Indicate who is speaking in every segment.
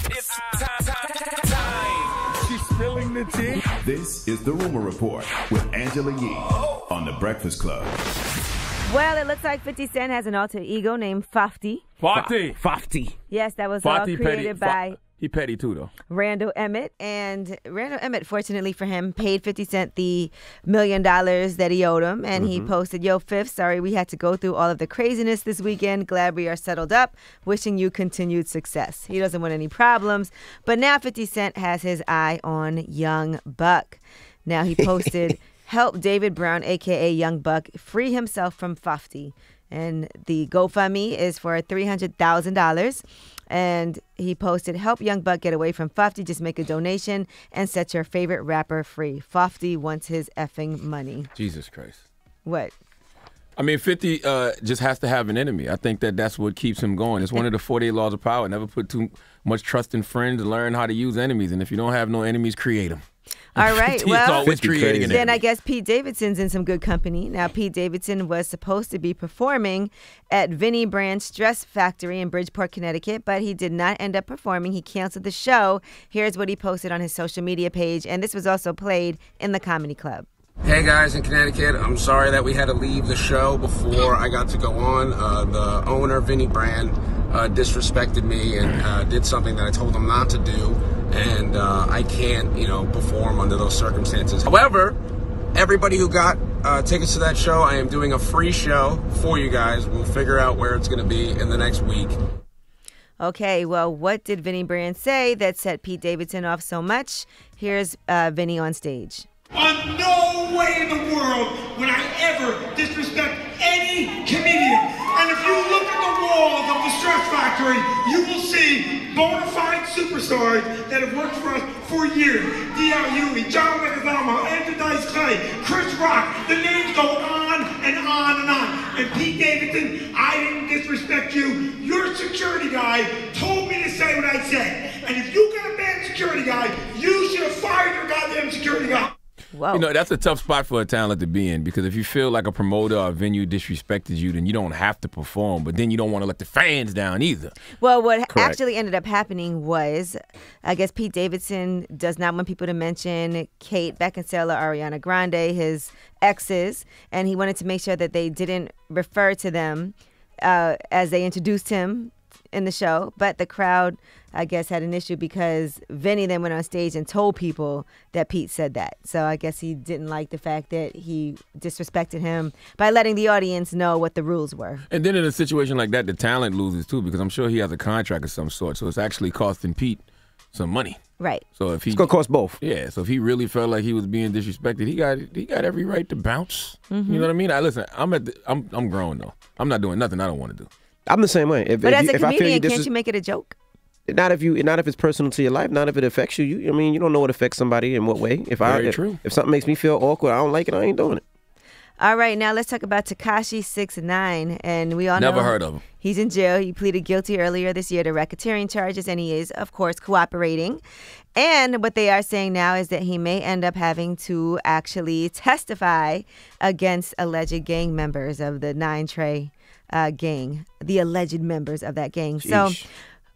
Speaker 1: It's time. She's spilling the tea.
Speaker 2: This is the Rumor Report with Angela Yee on The Breakfast Club.
Speaker 3: Well, it looks like 50 Cent has an alter ego named Fafty.
Speaker 4: Fafty.
Speaker 3: Yes, that was all created by...
Speaker 4: He petty too, though.
Speaker 3: Randall Emmett. And Randall Emmett, fortunately for him, paid 50 Cent the $1 million that he owed him. And he posted, "Yo, Fifth, sorry we had to go through all of the craziness this weekend. Glad we are settled up. Wishing you continued success." He doesn't want any problems. But now 50 Cent has his eye on Young Buck. Now he posted, "Help David Brown, a.k.a. Young Buck, free himself from Fafty." And the GoFundMe is for $300,000. And he posted, "Help Young Buck get away from Fafty. Just make a donation and set your favorite rapper free. Fafty wants his effing money."
Speaker 4: Jesus Christ.
Speaker 3: What?
Speaker 4: I mean, 50 just has to have an enemy. I think that's what keeps him going. It's one of the 48 laws of power. Never put too much trust in friends. Learn how to use enemies. And if you don't have no enemies, create them.
Speaker 3: All right. Well,
Speaker 4: creating
Speaker 3: then I guess Pete Davidson's in some good company. Now, Pete Davidson was supposed to be performing at Vinnie Brand's Dress Factory in Bridgeport, Connecticut, but he did not end up performing. He canceled the show. Here's what he posted on his social media page, and this was also played in the Comedy Club.
Speaker 5: "Hey guys in Connecticut, I'm sorry that we had to leave the show before I got to go on. The owner, Vinnie Brand, disrespected me and did something that I told him not to do, and I can't, perform under those circumstances. However, everybody who got tickets to that show, I am doing a free show for you guys. We'll figure out where it's going to be in the next week."
Speaker 3: Okay, well, what did Vinnie Brand say that set Pete Davidson off so much? Here's Vinnie on stage.
Speaker 6: "On no way in the world would I ever disrespect any comedian. And if you look at the walls of the Stress Factory, you will see bona fide superstars that have worked for us for years. D.L. Hughley, John Leguizamo, Andrew Dice Clay, Chris Rock. The names go on and on and on. And Pete Davidson, I didn't disrespect you. Your security guy told me to say what I said. And if you got a bad security guy, you should have fired your goddamn security guy."
Speaker 3: Whoa.
Speaker 4: That's a tough spot for a talent to be in, because if you feel like a promoter or a venue disrespected you, then you don't have to perform, but then you don't want to let the fans down either.
Speaker 3: Well, what actually ended up happening was, I guess Pete Davidson does not want people to mention Kate Beckinsale or Ariana Grande, his exes, and he wanted to make sure that they didn't refer to them as they introduced him in the show. But the crowd, I guess, had an issue because Vinny then went on stage and told people that Pete said that. So I guess he didn't like the fact that he disrespected him by letting the audience know what the rules were.
Speaker 4: And then in a situation like that, the talent loses too, because I'm sure he has a contract of some sort. So it's actually costing Pete some money.
Speaker 3: Right.
Speaker 4: So if
Speaker 7: it's gonna cost both.
Speaker 4: Yeah. So if he really felt like he was being disrespected, he got every right to bounce. You know what I mean? Listen, I'm grown though. I'm not doing nothing I don't want to do.
Speaker 7: I'm the same way.
Speaker 3: But as a comedian, can't you make it a joke?
Speaker 7: Not if it's personal to your life. Not if it affects you. You don't know what affects somebody in what way.
Speaker 4: True.
Speaker 7: If something makes me feel awkward, I don't like it, I ain't doing it.
Speaker 3: All right, now let's talk about Tekashi 6ix9ine, and we all know
Speaker 4: never heard of him.
Speaker 3: He's in jail. He pleaded guilty earlier this year to racketeering charges, and he is, of course, cooperating. And what they are saying now is that he may end up having to actually testify against alleged gang members of the 9 Trey gang, the alleged members of that gang.
Speaker 7: Jeez.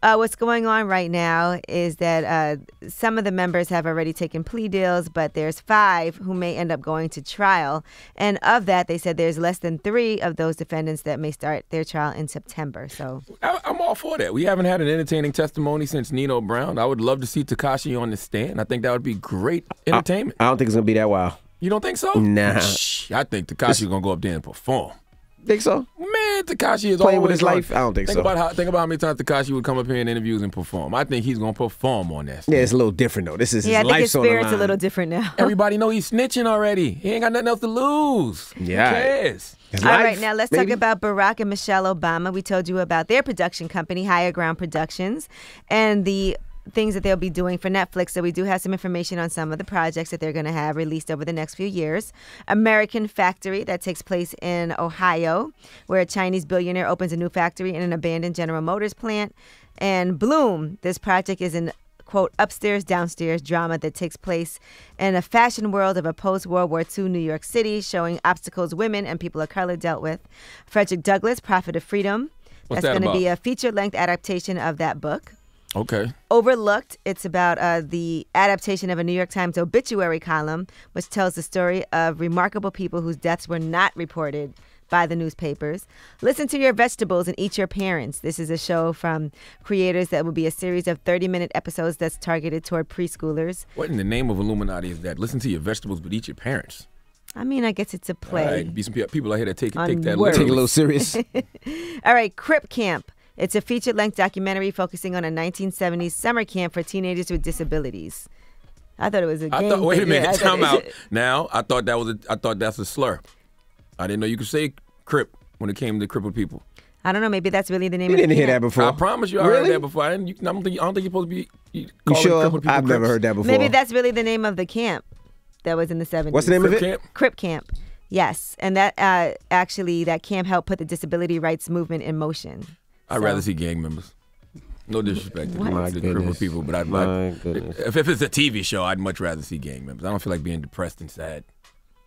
Speaker 3: So what's going on right now is that some of the members have already taken plea deals, but there's 5 who may end up going to trial. And of that, they said there's less than 3 of those defendants that may start their trial in September. So
Speaker 4: I'm all for that. We haven't had an entertaining testimony since Nino Brown. I would love to see Tekashi on the stand. I think that would be great entertainment.
Speaker 7: I don't think it's going to be that wild.
Speaker 4: You don't think so?
Speaker 7: Nah.
Speaker 4: I think Tekashi's going to go up there and perform.
Speaker 7: Think so?
Speaker 4: Man, Tekashi is
Speaker 7: playing
Speaker 4: always
Speaker 7: with his life. I don't think so.
Speaker 4: Think about how many times Tekashi would come up here in interviews and perform. I think he's gonna perform on that.
Speaker 7: Yeah, it's a little different though. This is his
Speaker 3: I think his
Speaker 7: life's on the
Speaker 3: spirit's
Speaker 7: line.
Speaker 3: a little different now.
Speaker 4: Everybody know he's snitching already. He ain't got nothing else to lose.
Speaker 7: Yeah.
Speaker 4: Who cares?
Speaker 7: His
Speaker 3: All
Speaker 7: life,
Speaker 3: right, now let's
Speaker 7: maybe.
Speaker 3: talk about Barack and Michelle Obama. We told you about their production company, Higher Ground Productions, and the things that they'll be doing for Netflix. So we do have some information on some of the projects that they're going to have released over the next few years. American Factory, that takes place in Ohio, where a Chinese billionaire opens a new factory in an abandoned General Motors plant. And Bloom, this project is an quote, upstairs, downstairs drama that takes place in a fashion world of a post-World War II New York City, showing obstacles women and people of color dealt with. Frederick Douglass, Prophet of Freedom.
Speaker 4: What's
Speaker 3: That's
Speaker 4: that
Speaker 3: going to
Speaker 4: about?
Speaker 3: be a feature-length adaptation of that book.
Speaker 4: Okay.
Speaker 3: Overlooked, it's about the adaptation of a New York Times obituary column, which tells the story of remarkable people whose deaths were not reported by the newspapers. Listen to Your Vegetables and Eat Your Parents. This is a show from creators that will be a series of 30-minute episodes that's targeted toward preschoolers.
Speaker 4: What in the name of Illuminati is that? Listen to your vegetables, but eat your parents.
Speaker 3: I mean, I guess it's a play.
Speaker 4: All right, be some people out here that take that
Speaker 3: words.
Speaker 4: literally.
Speaker 7: Take it a little serious.
Speaker 3: All right, Crip Camp. It's a feature-length documentary focusing on a 1970s summer camp for teenagers with disabilities. I thought it was a game.
Speaker 4: Wait a minute,
Speaker 3: Yeah,
Speaker 4: time out. Now, I thought that's a slur. I didn't know you could say Crip when it came to crippled people.
Speaker 3: I don't know. Maybe that's really the name
Speaker 7: You
Speaker 3: of the
Speaker 7: didn't hear that
Speaker 3: camp.
Speaker 7: before.
Speaker 4: I promise you, I
Speaker 7: Really?
Speaker 4: heard that before. I don't think you're supposed to be.
Speaker 7: You
Speaker 4: calling
Speaker 7: sure?
Speaker 4: crippled people
Speaker 7: I've never
Speaker 4: Crips.
Speaker 7: heard that before.
Speaker 3: Maybe that's really the name of the camp that was in the 70s.
Speaker 7: What's the name of
Speaker 4: Crip
Speaker 7: it?
Speaker 4: camp?
Speaker 3: Crip Camp. Yes. And that actually, that camp helped put the disability rights movement in motion.
Speaker 4: I'd rather see gang members. No disrespect to
Speaker 7: My
Speaker 4: the
Speaker 7: goodness.
Speaker 4: crippled people, but
Speaker 7: My goodness.
Speaker 4: if it's a TV show, I'd much rather see gang members. I don't feel like being depressed and sad.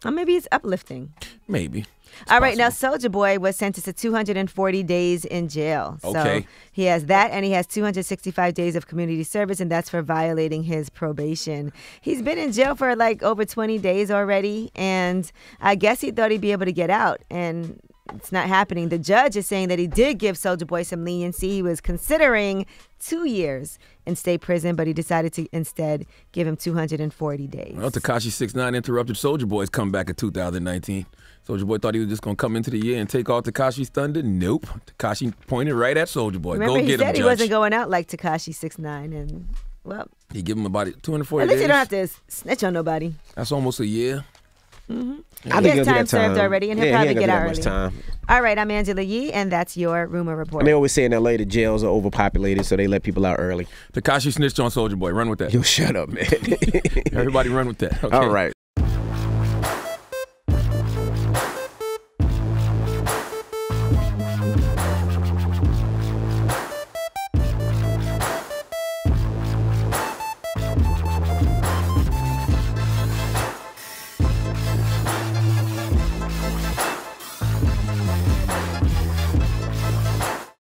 Speaker 3: Or maybe it's uplifting.
Speaker 4: Maybe. It's
Speaker 3: All right, now
Speaker 4: possible.
Speaker 3: Soulja Boy was sentenced to 240 days in jail. So
Speaker 4: Okay.
Speaker 3: he has that, and he has 265 days of community service, and that's for violating his probation. He's been in jail for like over 20 days already, and I guess he thought he'd be able to get out, and it's not happening. The judge is saying that he did give Soulja Boy some leniency. He was considering 2 years in state prison, but he decided to instead give him 240 days.
Speaker 4: Well, Tekashi 6ix9ine interrupted Soulja Boy's comeback in 2019. Soulja Boy thought he was just going to come into the year and take all Tekashi's thunder. Nope. Tekashi pointed right at Soulja Boy.
Speaker 3: Remember,
Speaker 4: Go
Speaker 3: he
Speaker 4: get
Speaker 3: said
Speaker 4: him,
Speaker 3: he
Speaker 4: Judge.
Speaker 3: wasn't going out like Tekashi 6ix9ine, and well,
Speaker 4: He give him about 240
Speaker 3: at least
Speaker 4: days.
Speaker 3: you don't have to snitch on nobody.
Speaker 4: That's almost a year.
Speaker 7: I
Speaker 3: He
Speaker 7: think
Speaker 3: has
Speaker 7: he'll do
Speaker 3: time
Speaker 7: that
Speaker 3: served already, and he'll
Speaker 7: Yeah, he
Speaker 3: probably
Speaker 7: ain't gonna
Speaker 3: get
Speaker 7: do
Speaker 3: out
Speaker 7: that much
Speaker 3: early.
Speaker 7: time.
Speaker 3: All right, I'm Angela Yee, and that's your rumor report.
Speaker 7: And they always say in LA the jails are overpopulated, so they let people out early.
Speaker 4: Tekashi snitched on Soulja Boy. Run with that.
Speaker 7: Yo, shut up, man.
Speaker 4: Everybody run with that. Okay.
Speaker 7: All right.